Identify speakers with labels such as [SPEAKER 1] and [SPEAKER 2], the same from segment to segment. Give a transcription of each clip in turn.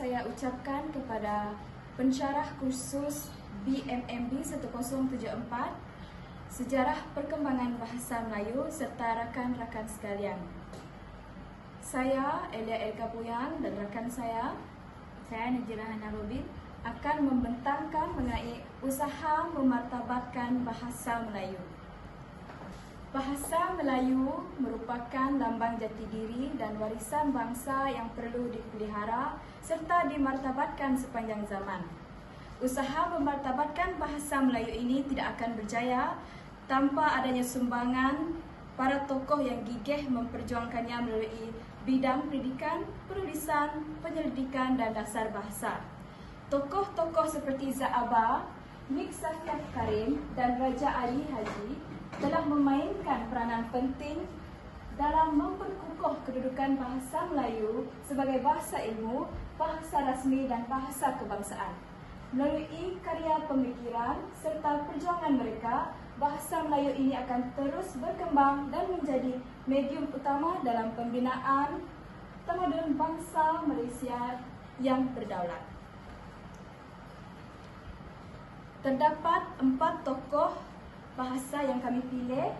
[SPEAKER 1] saya ucapkan kepada pensyarah kursus BMMB 1074 Sejarah Perkembangan Bahasa Melayu serta rakan-rakan sekalian. Saya Elia Elka Puyang dan rakan saya
[SPEAKER 2] Najira Hana Robin
[SPEAKER 1] akan membentangkan mengenai usaha memartabatkan bahasa Melayu. Bahasa Melayu merupakan lambang jati diri dan warisan bangsa yang perlu dipelihara serta dimartabatkan sepanjang zaman. Usaha memartabatkan bahasa Melayu ini tidak akan berjaya tanpa adanya sumbangan para tokoh yang gigih memperjuangkannya melalui bidang pendidikan, penulisan, penyelidikan dan dasar bahasa. Tokoh-tokoh seperti Zak Aba, Nik Safia Karim dan Raja Ali Haji telah memainkan peranan penting dalam memperkukuh kedudukan bahasa Melayu sebagai bahasa ilmu, bahasa rasmi dan bahasa kebangsaan. Melalui karya pemikiran serta perjuangan mereka, bahasa Melayu ini akan terus berkembang dan menjadi medium utama dalam pembinaan tamadun bangsa Malaysia yang berdaulat. Terdapat 4 tokoh bahasa yang kami pilih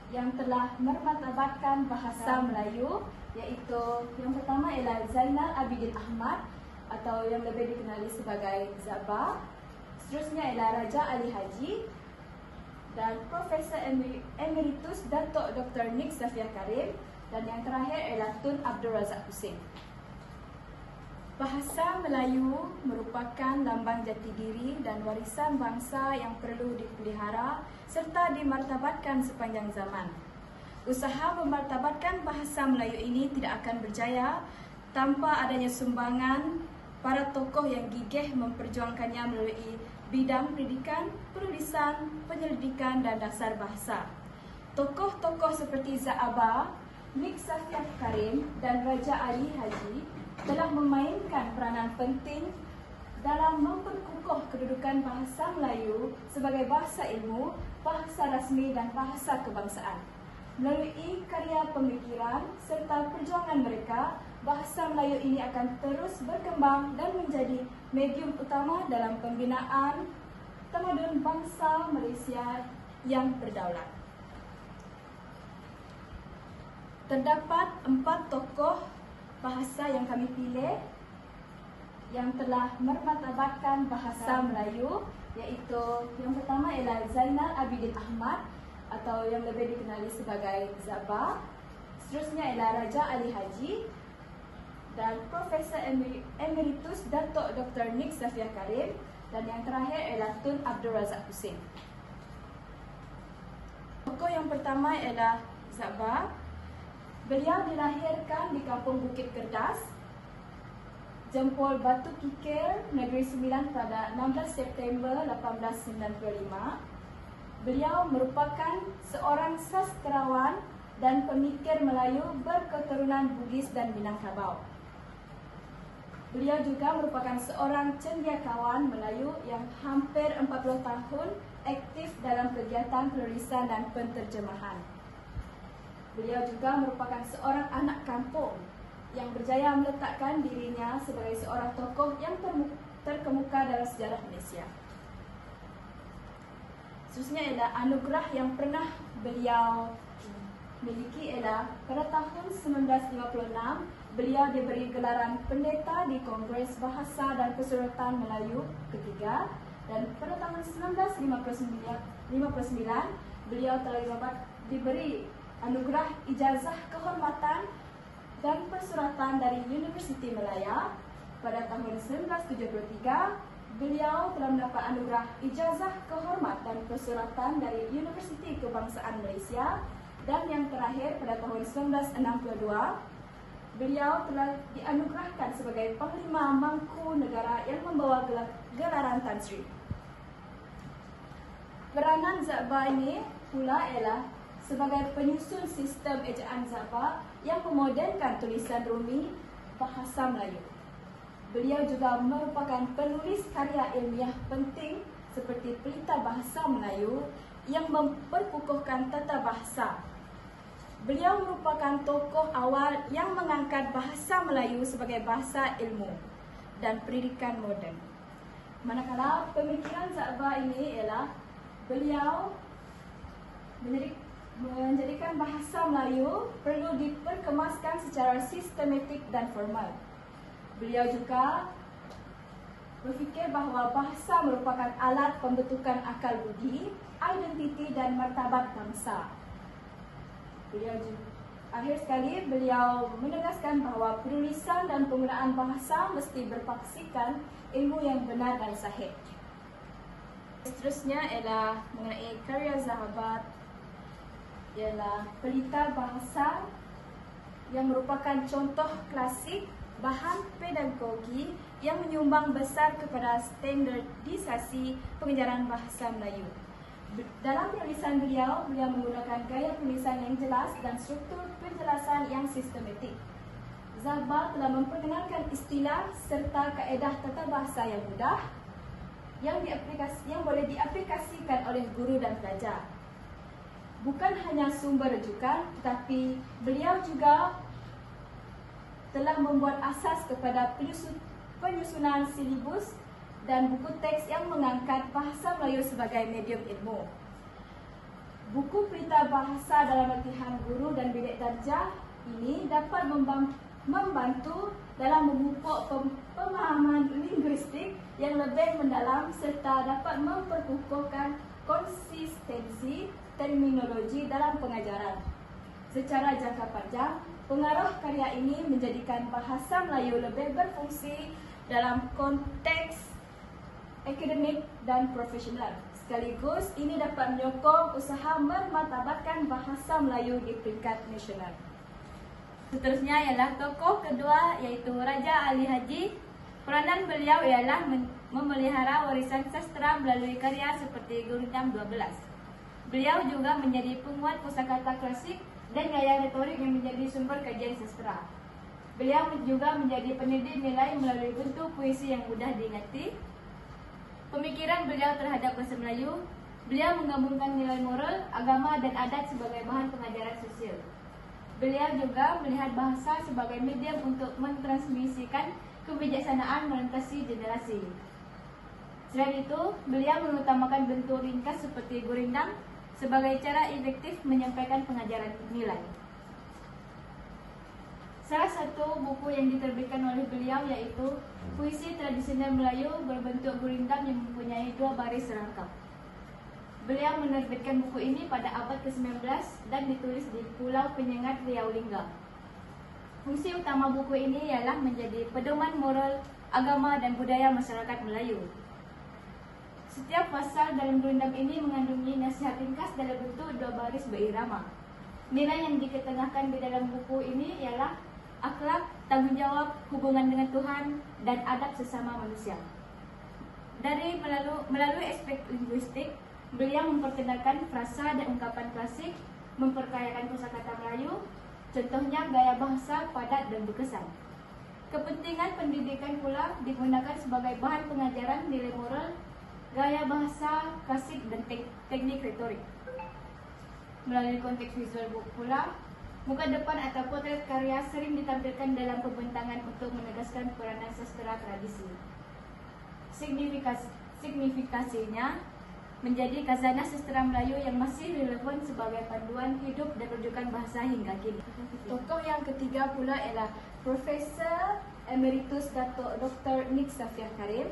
[SPEAKER 1] yang telah memartabatkan bahasa Melayu, iaitu yang pertama ialah Zainal Abidin Ahmad atau yang lebih dikenali sebagai Zaba. Seterusnya ialah Raja Ali Haji dan Profesor Emeritus Datuk Dr. Nik Safia Karim dan yang terakhir ialah Tun Abdul Razak Husin. Bahasa Melayu merupakan lambang jati diri dan warisan bangsa yang perlu dipelihara serta dimartabatkan sepanjang zaman. Usaha memartabatkan bahasa Melayu ini tidak akan berjaya tanpa adanya sumbangan para tokoh yang gigih memperjuangkannya melalui bidang pendidikan, penulisan, penyelidikan dan dasar bahasa. Tokoh-tokoh seperti Zak Aba, Nik Safia Karim dan Raja Ali Haji telah memainkan peranan penting dalam memperkukuh kedudukan bahasa Melayu sebagai bahasa ilmu, bahasa rasmi dan bahasa kebangsaan. Melalui karya pemikiran serta perjuangan mereka, bahasa Melayu ini akan terus berkembang dan menjadi medium utama dalam pembinaan tamadun bangsa Malaysia yang berdaulat. Terdapat 4 tokoh bahasa yang kami pilih yang telah memartabatkan bahasa Melayu, iaitu yang pertama ialah Zainal Abidin Ahmad atau yang lebih dikenali sebagai Zaba. Seterusnya ialah Raja Ali Haji dan Profesor Emeritus Datuk Dr. Nik Safia Karim dan yang terakhir ialah Tun Abdul Razak Husin. Tokoh yang pertama ialah Zaba. Beliau dilahirkan di Kampung Bukit Kerdas, Jempol Batu Kikir, Negeri Sembilan pada 16 September 1895. Beliau merupakan seorang sastrawan dan pemikir Melayu berketurunan Bugis dan Minangkabau. Beliau juga merupakan seorang cendekiawan Melayu yang hampir 40 tahun aktif dalam kegiatan penulisan dan penterjemahan. Beliau juga merupakan seorang anak kampung yang berjaya meletakkan dirinya sebagai seorang tokoh yang terkemuka dalam sejarah Malaysia. Seterusnya ialah anugerah yang pernah beliau miliki ialah pada tahun 1956 beliau diberi gelaran pendeta di Kongres Bahasa dan Persuratan Melayu ketiga dan pada tahun 1959 beliau telah diberi anugerah ijazah kehormatan dan persuratan dari Universiti Malaya. Pada tahun 1973, beliau telah mendapat anugerah ijazah kehormatan persuratan dari Universiti Kebangsaan Malaysia dan yang terakhir pada tahun 1962, beliau telah dianugerahkan sebagai Panglima Mangku Negara yang membawa gelaran Tan Sri. Peranan Zaba ini pula ialah sebagai penyusun sistem ejaan Zaba yang memodelkan tulisan rumi bahasa Melayu. Beliau juga merupakan penulis karya ilmiah penting seperti Pelita Bahasa Melayu yang memperkukuhkan tata bahasa Beliau merupakan tokoh awal yang mengangkat bahasa Melayu sebagai bahasa ilmu dan pendidikan moden. Manakala pemikiran Zahbah ini ialah beliau menjadikan bahasa Melayu perlu diperkemaskan secara sistematik dan formal. Beliau juga berfikir bahawa bahasa merupakan alat pembentukan akal budi, identiti dan martabat bangsa. Akhir sekali, beliau menegaskan bahawa penulisan dan penggunaan bahasa mesti berpaksikan ilmu yang benar dan sahih. Seterusnya ialah mengenai karya Zahbah, ialah pelita bahasa yang merupakan contoh klasik bahan pedagogi yang menyumbang besar kepada standardisasi pengajaran bahasa Melayu. Dalam penulisan beliau menggunakan gaya penulisan yang jelas dan struktur penjelasan yang sistematik. Zahbah telah memperkenalkan istilah serta kaedah tata bahasa yang mudah yang boleh diaplikasikan oleh guru dan pelajar. Bukan hanya sumber rujukan, tetapi beliau juga telah membuat asas kepada penyusunan silibus dan buku teks yang mengangkat bahasa Melayu sebagai medium ilmu. Buku pelita bahasa dalam latihan guru dan bilik darjah ini dapat membantu dalam memupuk pemahaman linguistik yang lebih mendalam serta dapat memperkukuhkan konsistensi terminologi dalam pengajaran. Secara jangka panjang, pengaruh karya ini menjadikan bahasa Melayu lebih berfungsi dalam konteks akademik dan profesional. Sekaligus, ini dapat menyokong usaha memartabatkan bahasa Melayu di peringkat nasional.
[SPEAKER 2] Seterusnya ialah tokoh kedua, iaitu Raja Ali Haji. Peranan beliau ialah memelihara warisan sastra melalui karya seperti Gurindam 12. Beliau juga menjadi penguat kosakata klasik dan gaya retorik yang menjadi sumber kajian sastra. Beliau juga menjadi pendidik nilai melalui bentuk puisi yang mudah diingati. Pemikiran beliau terhadap bahasa Melayu, beliau menggabungkan nilai moral, agama dan adat sebagai bahan pengajaran sosial. Beliau juga melihat bahasa sebagai medium untuk mentransmisikan kebijaksanaan melintasi generasi. Selain itu, beliau mengutamakan bentuk ringkas seperti gurindam sebagai cara efektif menyampaikan pengajaran nilai. Salah satu buku yang diterbitkan oleh beliau yaitu Puisi Tradisional Melayu berbentuk gurindam yang mempunyai 2 baris serangkap. Beliau menerbitkan buku ini pada abad ke-19 dan ditulis di Pulau Penyengat Riau Lingga. Fungsi utama buku ini ialah menjadi pedoman moral, agama dan budaya masyarakat Melayu. Setiap pasal dalam gurindam ini mengandungi nasihat ringkas dalam bentuk 2 baris berirama. Nilai yang diketengahkan di dalam buku ini ialah akhlak, tanggungjawab, hubungan dengan Tuhan, dan adab sesama manusia. Melalui aspek linguistik, beliau memperkenalkan frasa dan ungkapan klasik, memperkayakan kosakata Melayu, contohnya gaya bahasa padat dan berkesan. Kepentingan pendidikan pula digunakan sebagai bahan pengajaran nilai moral, gaya bahasa klasik dan teknik retorik. Melalui konteks visual buku pula, muka depan atau potret karya sering ditampilkan dalam pembentangan untuk menegaskan peranan sastra tradisi. Signifikasinya menjadi khazanah sastra Melayu yang masih relevan sebagai panduan hidup dan rujukan bahasa hingga kini. Tokoh yang ketiga pula ialah Profesor Emeritus Dato' Dr. Nik Safiah Karim.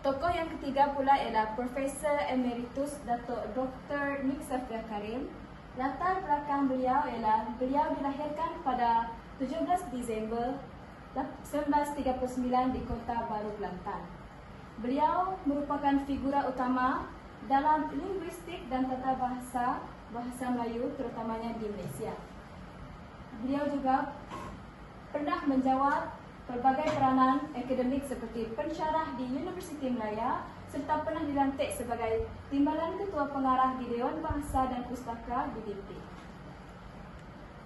[SPEAKER 2] Tokoh yang ketiga pula ialah Profesor Emeritus Dato' Dr. Nik Safiah Karim. Latar belakang beliau ialah beliau dilahirkan pada 17 Disember 1939 di Kota Baru, Kelantan. Beliau merupakan figura utama dalam linguistik dan tata bahasa Melayu terutamanya di Malaysia. Beliau juga pernah menjawab berbagai peranan akademik seperti pensyarah di Universiti Malaya serta pernah dilantik sebagai timbalan ketua pengarah di Dewan Bahasa dan Pustaka DBP.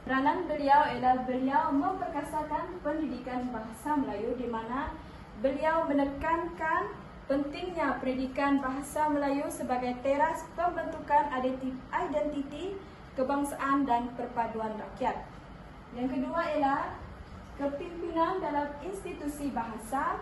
[SPEAKER 2] Peranan beliau ialah beliau memperkasakan pendidikan bahasa Melayu di mana beliau menekankan
[SPEAKER 1] pentingnya pendidikan bahasa Melayu sebagai teras pembentukan identiti kebangsaan dan perpaduan rakyat. Yang kedua ialah kepimpinan dalam institusi bahasa,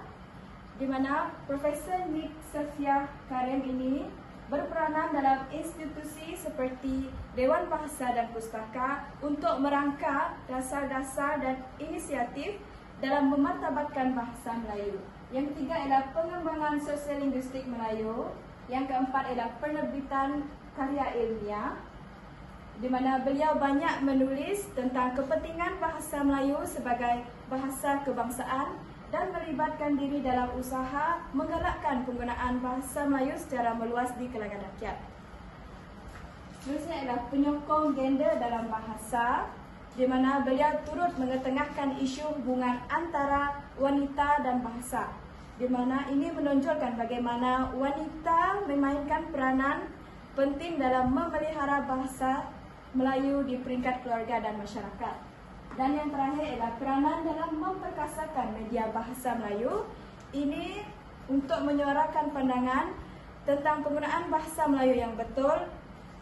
[SPEAKER 1] di mana Profesor Nik Safia Karim ini berperanan dalam institusi seperti Dewan Bahasa dan Pustaka untuk merangka dasar-dasar dan inisiatif dalam memartabatkan bahasa Melayu. Yang ketiga ialah pengembangan sosial-linguistik Melayu. Yang keempat ialah penerbitan karya ilmiah, di mana beliau banyak menulis tentang kepentingan bahasa Melayu sebagai bahasa kebangsaan dan melibatkan diri dalam usaha menggalakkan penggunaan bahasa Melayu secara meluas di kalangan rakyat. Seterusnya ialah penyokong gender dalam bahasa, di mana beliau turut mengetengahkan isu hubungan antara wanita dan bahasa, di mana ini menonjolkan bagaimana wanita memainkan peranan penting dalam memelihara bahasa Melayu di peringkat keluarga dan masyarakat. Dan yang terakhir ialah peranan dalam memperkasakan media bahasa Melayu. Ini untuk menyuarakan pandangan tentang penggunaan bahasa Melayu yang betul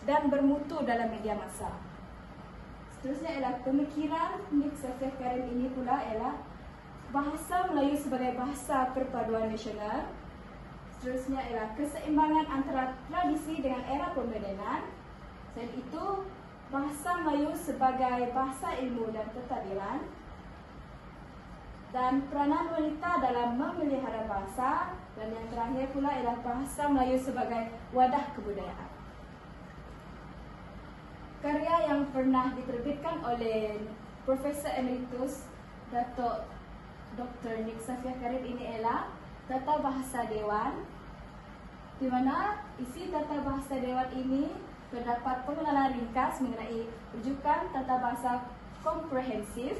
[SPEAKER 1] dan bermutu dalam media massa. Seterusnya ialah pemikiran Nik Safia Karim ini pula ialah bahasa Melayu sebagai bahasa perpaduan nasional. Seterusnya ialah keseimbangan antara tradisi dengan era pemodenan. Selain itu, bahasa Melayu sebagai bahasa ilmu dan pentadbiran, dan peranan wanita dalam memelihara bahasa, dan yang terakhir pula ialah bahasa Melayu sebagai wadah kebudayaan. Karya yang pernah diterbitkan oleh Profesor Emeritus Datuk Dr. Nik Safia Karim ini ialah Tata Bahasa Dewan, di mana isi Tata Bahasa Dewan ini terdapat pengenalan ringkas mengenai rujukan tata bahasa komprehensif,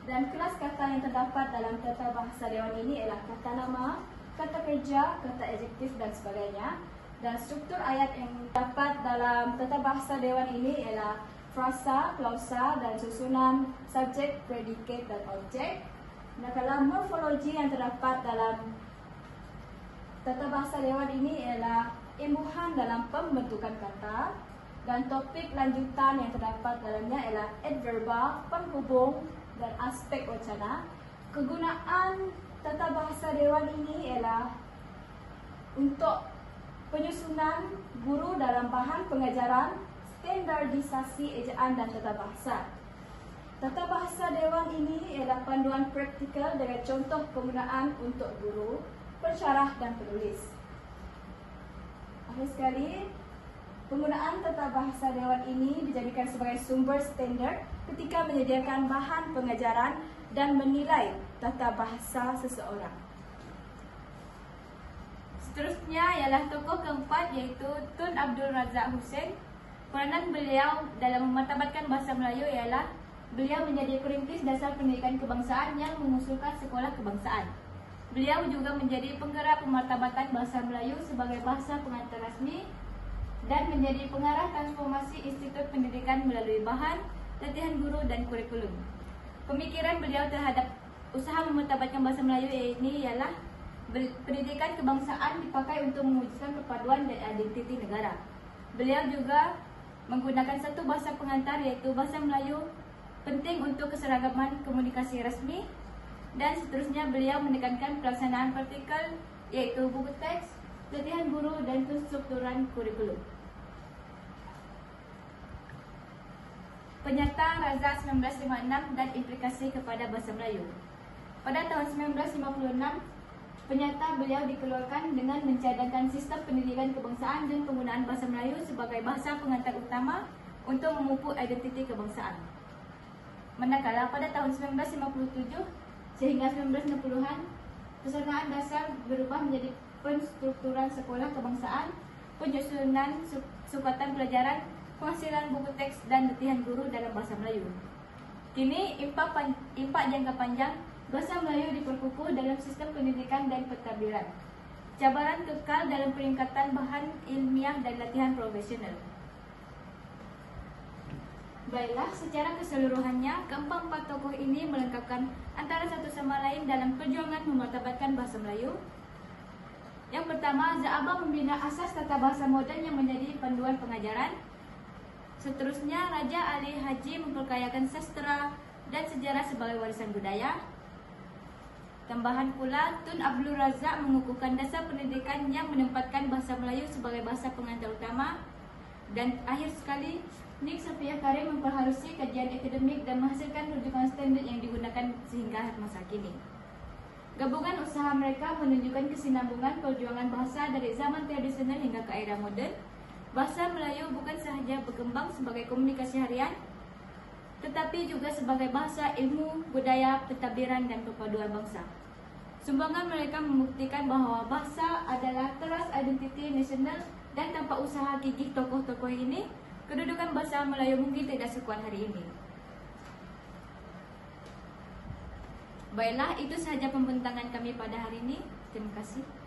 [SPEAKER 1] dan kelas kata yang terdapat dalam Tata Bahasa Dewan ini ialah kata nama, kata kerja, kata adjektif dan sebagainya. Dan struktur ayat yang terdapat dalam Tata Bahasa Dewan ini ialah frasa, klausa dan susunan subjek, predikat dan objek. Manakala morfologi yang terdapat dalam Tata Bahasa Dewan ini ialah imbuhan dalam pembentukan kata, dan topik lanjutan yang terdapat dalamnya ialah adverba, penghubung dan aspek wacana. Kegunaan Tata Bahasa Dewan ini ialah untuk penyusunan guru dalam bahan pengajaran, standardisasi ejaan dan tata bahasa. Tata Bahasa Dewan ini ialah panduan praktikal dengan contoh penggunaan untuk guru, pensyarah dan penulis. Akhir sekali, penggunaan Tata Bahasa Dewan ini dijadikan sebagai sumber standard ketika menyediakan bahan pengajaran dan menilai tata bahasa seseorang.
[SPEAKER 2] Seterusnya ialah tokoh keempat, iaitu Tun Abdul Razak Hussein. Peranan beliau dalam memartabatkan bahasa Melayu ialah beliau menjadi perintis dasar pendidikan kebangsaan yang mengusulkan sekolah kebangsaan. Beliau juga menjadi penggerak pemartabatan bahasa Melayu sebagai bahasa pengantar rasmi dan menjadi pengarah transformasi Institut Pendidikan melalui bahan, latihan guru dan kurikulum. Pemikiran beliau terhadap usaha memartabatkan bahasa Melayu ini ialah pendidikan kebangsaan dipakai untuk mewujudkan perpaduan dan identiti negara. Beliau juga menggunakan satu bahasa pengantar, iaitu bahasa Melayu, penting untuk keseragaman komunikasi rasmi, dan seterusnya beliau menekankan pelaksanaan partikel, iaitu buku teks, latihan guru dan penstrukturan kurikulum. Penyata Raza 1956 dan implikasi kepada bahasa Melayu. Pada tahun 1956, penyata beliau dikeluarkan dengan mencadangkan sistem pendidikan kebangsaan dan penggunaan bahasa Melayu sebagai bahasa pengantar utama untuk memupuk identiti kebangsaan. Manakala pada tahun 1957 sehingga 1960-an, pesertaan dasar berubah menjadi penstrukturan sekolah kebangsaan, penyusunan sukatan pelajaran, penghasilan buku teks dan latihan guru dalam bahasa Melayu. Kini, impak jangka panjang bahasa Melayu diperkukuh dalam sistem pendidikan dan pentadbiran. Cabaran kekal dalam peningkatan bahan ilmiah dan latihan profesional. Baiklah, secara keseluruhannya, keempat tokoh ini melengkapkan antara satu sama lain dalam perjuangan memartabatkan bahasa Melayu. Yang pertama, Za'aba membina asas tata bahasa modern yang menjadi panduan pengajaran. Seterusnya, Raja Ali Haji memperkayakan sastra dan sejarah sebagai warisan budaya. Tambahan pula, Tun Abdul Razak mengukuhkan dasar pendidikan yang menempatkan bahasa Melayu sebagai bahasa pengantar utama. Dan akhir sekali, Nik Safiya Karim memperhalusi kajian akademik dan menghasilkan rujukan standard yang digunakan sehingga masa kini. Gabungan usaha mereka menunjukkan kesinambungan perjuangan bahasa dari zaman tradisional hingga ke era moden. Bahasa Melayu bukan sahaja berkembang sebagai komunikasi harian, tetapi juga sebagai bahasa ilmu, budaya, pentadbiran dan perpaduan bangsa. Sumbangan mereka membuktikan bahawa bahasa adalah teras identiti nasional dan tanpa usaha gigih tokoh-tokoh ini, kedudukan bahasa Melayu mungkin tidak sekuat hari ini. Baiklah, itu sahaja pembentangan kami pada hari ini. Terima kasih.